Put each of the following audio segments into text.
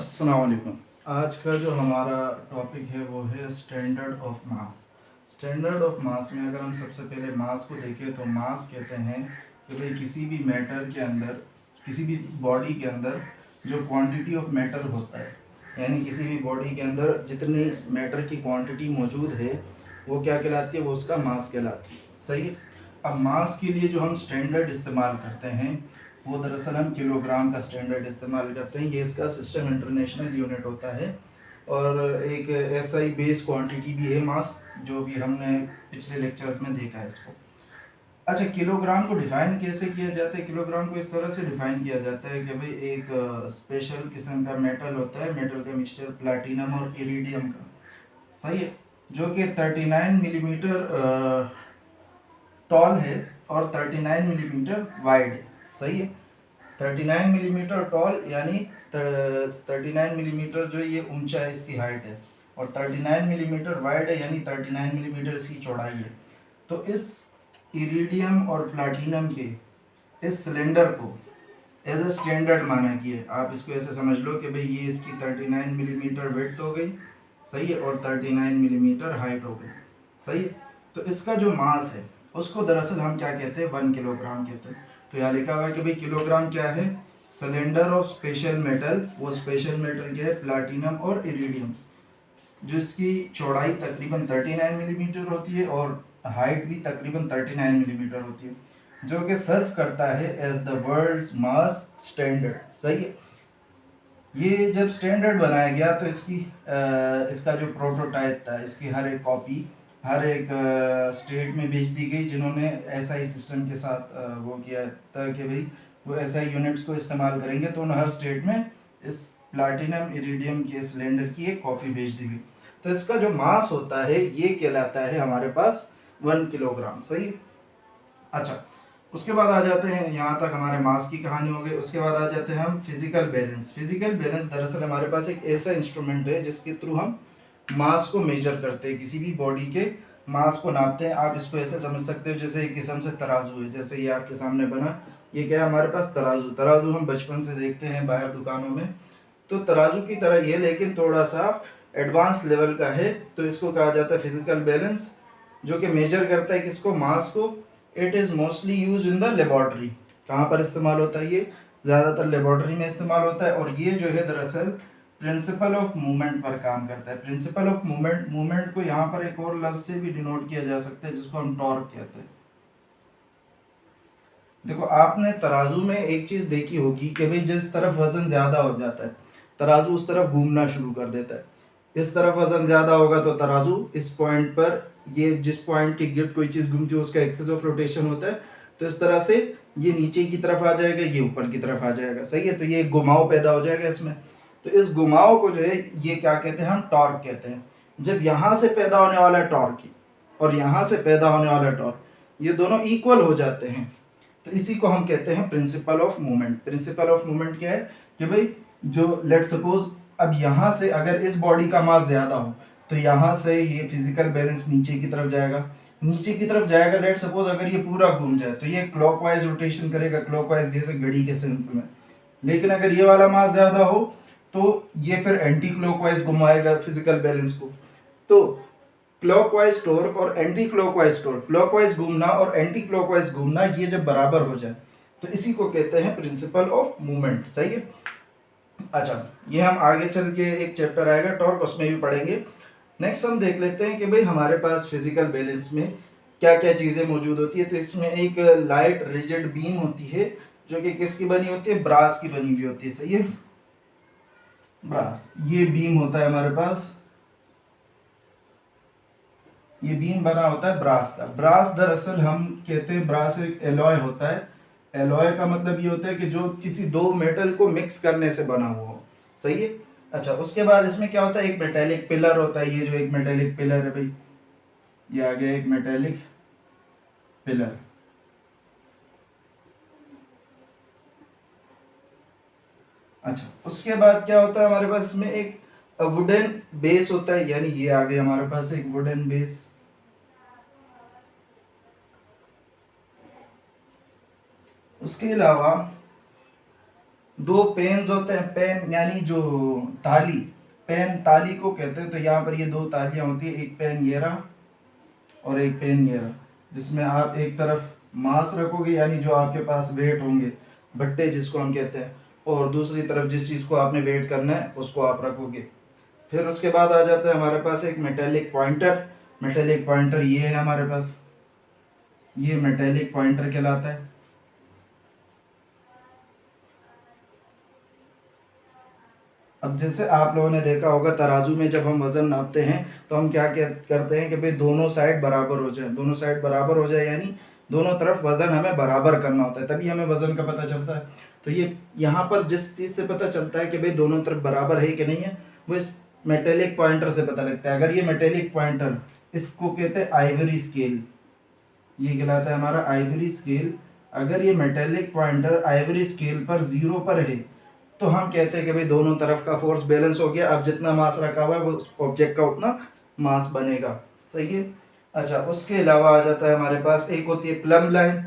अस्सलाम वालेकुम। आज का जो हमारा टॉपिक है वो है standard of mass. Standard of mass में अगर हम सबसे पहले मास को देखें तो मास कहते हैं कि भाई किसी भी मैटर के अंदर, किसी भी बॉडी के अंदर जो क्वांटिटी ऑफ मैटर होता है, यानी किसी भी बॉडी के अंदर जितनी मैटर की क्वांटिटी मौजूद है वो क्या कहलाती है, वो उसका मास कहलाती है। सही है। अब मास के लिए जो हम स्टैंडर्ड इस्तेमाल करते हैं वो दरअसल हम किलोग्राम का स्टैंडर्ड इस्तेमाल करते हैं। ये इसका सिस्टम इंटरनेशनल यूनिट होता है और एक ऐसा ही बेस क्वांटिटी भी है मास, जो भी हमने पिछले लेक्चर्स में देखा है इसको। अच्छा, किलोग्राम को डिफाइन कैसे किया जाता है? किलोग्राम को इस तरह से डिफाइन किया जाता है कि भाई एक स्पेशल किस्म का मेटल होता है, मेटल का मिक्सचर प्लैटिनम और इरिडियम का, सही है, जो कि 39 मिलीमीटर टॉल है और 39 मिलीमीटर वाइड है। सही है। 39 मिलीमीटर टॉल यानी 39 मिलीमीटर जो ये ऊंचा है, इसकी हाइट है, और 39 मिलीमीटर वाइड है यानी 39 मिलीमीटर इसकी चौड़ाई है। तो इस इरिडियम और प्लैटिनम के इस सिलेंडर को एज ए स्टैंडर्ड माना गया है। आप इसको ऐसे समझ लो कि भाई ये इसकी 39 मिलीमीटर विड्थ हो गई, सही है, और 39 मिलीमीटर हाइट हो गई, सही है। तो इसका जो मास है उसको दरअसल हम क्या कहते हैं, 1 किलोग्राम कहते हैं। तो यहाँ लिखा हुआ है कि भाई किलोग्राम क्या है, सिलेंडर ऑफ स्पेशल मेटल, वो स्पेशल मेटल क्या है, प्लैटिनम और इरिडियम, जिसकी चौड़ाई तकरीबन 39 मिलीमीटर होती है और हाइट भी तकरीबन 39 मिलीमीटर होती है, जो कि सर्व करता है as the world's mass standard. सही है। ये जब स्टैंडर्ड बनाया गया तो इसका जो प्रोटोटाइप था, इसकी हर एक कॉपी हर एक स्टेट में भेज दी गई, जिन्होंने एसआई सिस्टम के साथ वो किया था कि भाई वो एसआई यूनिट्स को इस्तेमाल करेंगे, तो उन हर स्टेट में इस प्लैटिनम इरिडियम के सिलेंडर की एक कॉपी भेज दी गई। तो इसका जो मास होता है ये कहलाता है हमारे पास 1 किलोग्राम। सही। अच्छा, उसके बाद आ जाते हैं, यहाँ तक हमारे मास की कहानी हो गई। उसके बाद आ जाते हैं हम फिजिकल बैलेंस। फिजिकल बैलेंस दरअसल हमारे पास एक ऐसा इंस्ट्रूमेंट है जिसके थ्रू हम मास को मेजर करते हैं, किसी भी बॉडी के मास को नापते हैं। आप इसको ऐसे समझ सकते हो जैसे एक किस्म से तराजू है, जैसे ये आपके सामने बना, ये क्या है हमारे पास, तराजू। तराजू हम बचपन से देखते हैं बाहर दुकानों में, तो तराजू की तरह ये, लेकिन थोड़ा सा एडवांस लेवल का है। तो इसको कहा जाता है फिजिकल बैलेंस, जो कि मेजर करता है किसको, मास को। It is mostly use in the laboratory. कहाँ पर इस्तेमाल होता है ये? ज़्यादातर लेबॉर्ट्री में इस्तेमाल होता है। और ये जो है दरअसल प्रिंसिपल ऑफ मूवमेंट पर काम करता है। प्रिंसिपल ऑफ मूवमेंट, मूवमेंट को यहाँ पर एक और लफ्ज से भी डिनोट किया जा सकता है जिसको हम टॉर्क कहते हैं। देखो, आपने तराजू में एक चीज देखी होगी कि भाई जिस तरफ वजन ज्यादा हो जाता है तराजू उस तरफ घूमना शुरू कर देता है। इस तरफ वजन ज्यादा होगा तो तराजू इस पॉइंट पर, ये जिस पॉइंट के गिर्द कोई चीज घूमती है उसका एक्सिस ऑफ रोटेशन होता है, तो इस तरह से ये नीचे की तरफ आ जाएगा, ये ऊपर की तरफ आ जाएगा। सही है। तो ये घुमाव पैदा हो जाएगा इसमें। तो इस घुमाव को जो है ये क्या कहते हैं, हम टॉर्क कहते हैं। जब यहाँ से पैदा होने वाला टॉर्क और यहाँ से पैदा होने वाला टॉर्क, ये दोनों इक्वल हो जाते हैं, तो इसी को हम कहते हैं principle of movement. Principle of movement क्या है कि भाई जो लेट सपोज अब यहाँ से अगर इस बॉडी का मास ज्यादा हो तो यहाँ से ये फिजिकल बैलेंस नीचे की तरफ जाएगा, नीचे की तरफ जाएगा। लेट सपोज अगर ये पूरा घूम जाए तो ये क्लॉकवाइज रोटेशन करेगा, क्लॉकवाइज जैसे घड़ी के सिंक में। लेकिन अगर ये वाला मास ज्यादा हो तो ये फिर एंटी क्लॉकवाइज घुमाएगा फिजिकल बैलेंस को। तो क्लॉकवाइज टॉर्क और एंटी क्लॉकवाइज टॉर्क, क्लॉकवाइज घूमना और एंटी क्लॉकवाइज घूमना, ये जब बराबर हो जाए तो इसी को कहते हैं प्रिंसिपल ऑफ मूवमेंट। सही है। अच्छा, ये हम आगे चल के एक चैप्टर आएगा टॉर्क, उसमें भी पढ़ेंगे। नेक्स्ट हम देख लेते हैं कि भाई हमारे पास फिजिकल बैलेंस में क्या क्या चीज़ें मौजूद होती है। तो इसमें एक लाइट रिजिड बीम होती है जो कि किसकी बनी होती है, ब्रास की बनी हुई होती है। सही है। ब्रास, ये बीम होता है हमारे पास, ये बीम बना होता है ब्रास का। ब्रास दरअसल हम कहते हैं ब्रास एक एलॉय होता है। एलॉय का मतलब ये होता है कि जो किसी दो मेटल को मिक्स करने से बना हुआ हो। सही है। अच्छा, उसके बाद इसमें क्या होता है, एक मेटेलिक पिलर होता है। ये जो एक मेटेलिक पिलर है भाई, ये आ गया एक मेटेलिक पिलर। अच्छा, उसके बाद क्या होता है हमारे पास, इसमें एक वुडन बेस होता है, यानी ये आ गया हमारे पास एक वुडन बेस। उसके अलावा दो पेन्स होते हैं, पेन यानी जो ताली, पेन ताली को कहते हैं। तो यहाँ पर ये दो तालियाँ होती है, एक पेन ये रहा और एक पेन ये रहा, जिसमें आप एक तरफ मास रखोगे यानी जो आपके पास वेट होंगे, भट्टे जिसको हम कहते हैं, और दूसरी तरफ जिस चीज़ को आपने वेट करना है उसको आप रखोगे। फिर उसके बाद आ जाता है हमारे पास एक मेटेलिक पॉइंटर। मेटेलिक पॉइंटर ये है हमारे पास, ये मेटेलिक पॉइंटर कहलाता है। अब जैसे आप लोगों ने देखा होगा तराजू में जब हम वजन नापते हैं तो हम क्या करते हैं कि भाई दोनों साइड बराबर हो जाए, दोनों साइड बराबर हो जाए यानी दोनों तरफ वजन हमें बराबर करना होता है, तभी हमें वजन का पता चलता है। तो ये यहाँ पर जिस चीज़ से पता चलता है कि भाई दोनों तरफ बराबर है कि नहीं है, वो इस मेटेलिक पॉइंटर से पता लगता है। अगर ये मेटेलिक पॉइंटर, इसको कहते हैं आइवरी स्केल, ये कहलाता है हमारा आइवरी स्केल। अगर ये मेटेलिक पॉइंटर आइवरी स्केल पर 0 पर है तो हम कहते हैं कि भाई दोनों तरफ का फोर्स बैलेंस हो गया। अब जितना मास रखा हुआ है वो ऑब्जेक्ट का उतना मास बनेगा, सही है। अच्छा, उसके अलावा आ जाता है हमारे पास एक होती है प्लम लाइन।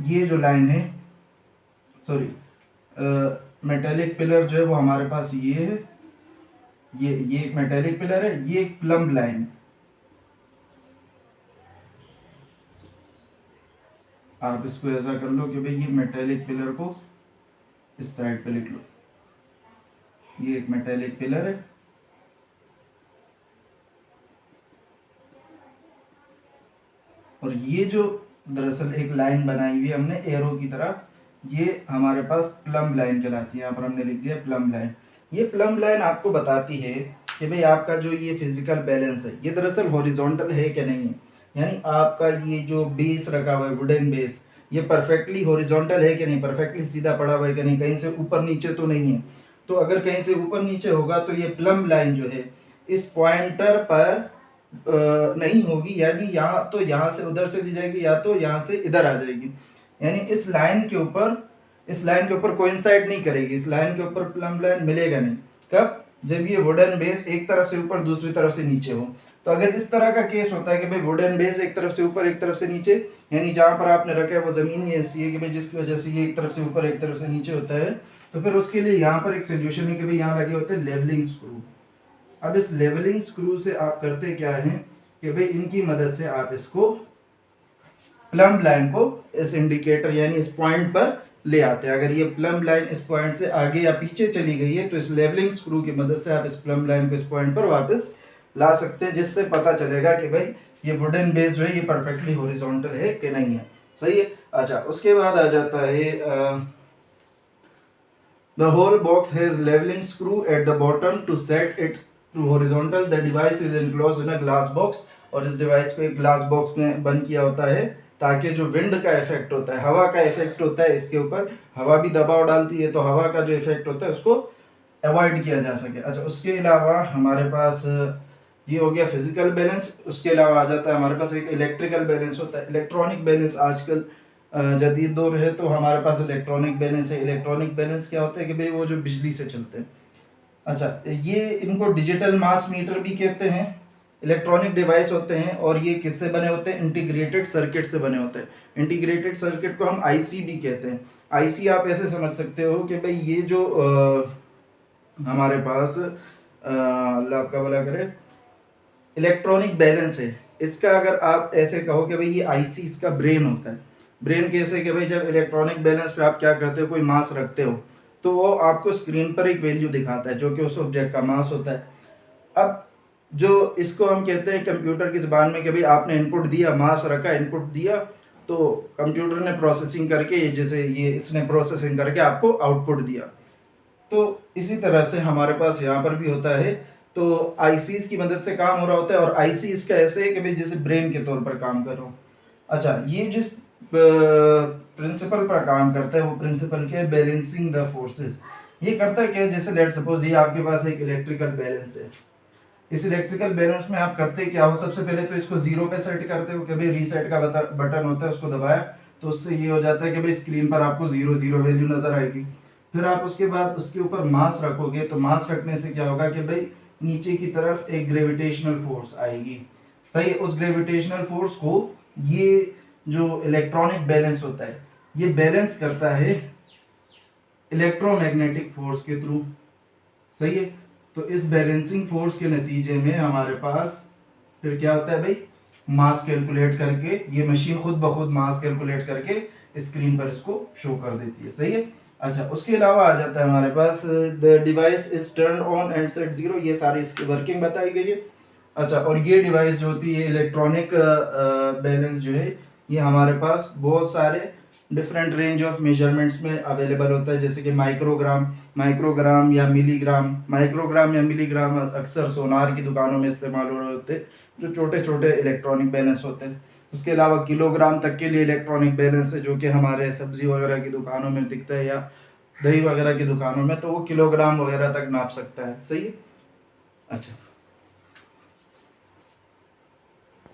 ये जो लाइन है, सॉरी, मेटेलिक पिलर जो है वो हमारे पास ये है, ये एक मेटेलिक पिलर है, ये एक प्लम लाइन। आप इसको ऐसा कर लो कि भाई ये मेटेलिक पिलर को इस साइड पे लिख लो, ये एक मेटेलिक पिलर है और ये जो दरअसल एक लाइन बनाई हुई है हमने एरो की तरह, ये हमारे पास प्लम लाइन कहलाती है। यहाँ पर हमने लिख दिया प्लम लाइन। ये प्लम लाइन आपको बताती है कि भाई आपका जो ये फिजिकल बैलेंस है ये दरअसल हॉरिजॉन्टल है कि नहीं है, यानी आपका ये जो बेस रखा हुआ है वुडन बेस, ये परफेक्टली हॉरिजॉन्टल है कि नहीं, परफेक्टली सीधा पड़ा हुआ है कि नहीं, कहीं से ऊपर नीचे तो नहीं है। तो अगर कहीं से ऊपर नीचे होगा तो ये प्लम लाइन जो है इस पॉइंटर पर नहीं होगी, यानी यहाँ तो यहाँ से उधर चली जाएगी या तो यहाँ से इधर आ जाएगी, यानी इस लाइन के ऊपर कोइंसाइड नहीं करेगी, इस लाइन के ऊपर प्लम लाइन मिलेगा नहीं। कब? जब ये वुडन बेस एक तरफ से ऊपर दूसरी तरफ से नीचे हो। तो अगर इस तरह का केस होता है कि भाई वुडन बेस एक तरफ से ऊपर एक तरफ से नीचे, यानी जहाँ पर आपने रखा है वो जमीन ही ऐसी है कि भाई जिसकी वजह से ये एक तरफ से ऊपर एक तरफ से नीचे होता है, तो फिर उसके लिए यहाँ पर एक सोल्यूशन है कि भाई यहाँ लगे होते हैं लेवलिंग स्क्रू। अब इस लेवलिंग स्क्रू से आप करते क्या है कि भाई इनकी मदद से आप इसको प्लम लाइन को इस इंडिकेटर यानी इस पॉइंट पर ले आते हैं। अगर ये प्लम लाइन इस पॉइंट से आगे या पीछे चली गई है तो इस लेवलिंग स्क्रू की मदद से आप इस प्लम लाइन को इस पॉइंट पर वापस ला सकते हैं, जिससे पता चलेगा कि भाई ये वुडन बेस जो है ये परफेक्टली हॉरिजॉन्टल है कि नहीं है, सही है। अच्छा, उसके बाद आ जाता है the whole box has leveling screw at the bottom to set it to horizontal. The device is enclosed in a glass box, और इस डिवाइस को एक ग्लास बॉक्स में बंद किया होता है ताकि जो विंड का इफेक्ट होता है, हवा का इफेक्ट होता है इसके ऊपर, हवा भी दबाव डालती है तो हवा का जो इफेक्ट होता है उसको अवॉइड किया जा सके। अच्छा, उसके अलावा हमारे पास ये हो गया फिजिकल बैलेंस। उसके अलावा आ जाता है हमारे पास एक इलेक्ट्रिकल बैलेंस होता है, इलेक्ट्रॉनिक बैलेंस। आजकल जदीद दौर है तो हमारे पास इलेक्ट्रॉनिक बैलेंस है। इलेक्ट्रॉनिक बैलेंस क्या होता है कि भाई वो जो बिजली से चलते हैं। अच्छा, ये इनको डिजिटल मास मीटर भी कहते हैं, इलेक्ट्रॉनिक डिवाइस होते हैं और ये किससे बने होते हैं? इंटीग्रेटेड सर्किट से बने होते हैं। इंटीग्रेटेड सर्किट को हम आईसी भी कहते हैं। आईसी आप ऐसे समझ सकते हो कि भाई ये जो हमारे पास अल्लाह आपका भला करे इलेक्ट्रॉनिक बैलेंस है, इसका अगर आप ऐसे कहो कि भाई ये आईसी इसका ब्रेन होता है। ब्रेन कैसे कि भाई जब इलेक्ट्रॉनिक बैलेंस पे आप क्या करते हो, कोई मास रखते हो तो वो आपको स्क्रीन पर एक वैल्यू दिखाता है जो कि उस ऑब्जेक्ट का मास होता है। अब जो इसको हम कहते हैं कंप्यूटर की ज़बान में कि भाई आपने इनपुट दिया, मास रखा, इनपुट दिया, तो कंप्यूटर ने प्रोसेसिंग करके जैसे ये इसने प्रोसेसिंग करके आपको आउटपुट दिया। तो इसी तरह से हमारे पास यहाँ पर भी होता है। तो आईसीज की मदद से काम हो रहा होता है और आईसी इसका ऐसे है कि भाई जैसे ब्रेन के तौर पर काम कर रहा हूँ। अच्छा, ये जिस प्रिंसिपल पर काम करता है वो प्रिंसिपल क्या है? Balancing the forces. ये करता क्या है? जैसे लेट सपोज ये आपके पास एक इलेक्ट्रिकल बैलेंस है। इस इलेक्ट्रिकल बैलेंस में आप करते क्या हो? सबसे पहले तो इसको 0 पे सेट करते हो कि भाई रीसेट का बटन होता है, उसको दबाया तो उससे ये हो जाता है कि भाई स्क्रीन पर आपको 0 0 वैल्यू नजर आएगी। फिर आप उसके बाद उसके ऊपर मास रखोगे तो मास रखने से क्या होगा कि भाई नीचे की तरफ एक ग्रेविटेशनल फोर्स आएगी, सही है। उस ग्रेविटेशनल फोर्स को ये जो इलेक्ट्रॉनिक बैलेंस होता है ये बैलेंस करता है इलेक्ट्रोमैग्नेटिक फोर्स के थ्रू। सही है। तो इस बैलेंसिंग फोर्स के नतीजे में हमारे पास फिर क्या होता है भाई, मास कैलकुलेट करके ये मशीन खुद ब खुद मास कैलकुलेट करके स्क्रीन पर इसको शो कर देती है। सही है। अच्छा, उसके अलावा आ जाता है हमारे पास the device is turn on and set zero, ये सारी इसकी वर्किंग बताई गई है। अच्छा, और ये डिवाइस जो होती है इलेक्ट्रॉनिक बैलेंस जो है ये हमारे पास बहुत सारे डिफरेंट रेंज ऑफ मेजरमेंट्स में अवेलेबल होता है, जैसे कि माइक्रोग्राम या मिलीग्राम अक्सर सोनार की दुकानों में इस्तेमाल हो रहे होते हैं, जो छोटे छोटे इलेक्ट्रॉनिक बैलेंस होते हैं। उसके अलावा किलोग्राम तक के लिए इलेक्ट्रॉनिक बैलेंस है, जो कि हमारे सब्जी वगैरह की दुकानों में दिखता है या दही वगैरह की दुकानों में, तो वो किलोग्राम वगैरह तक नाप सकता है। सही है। अच्छा,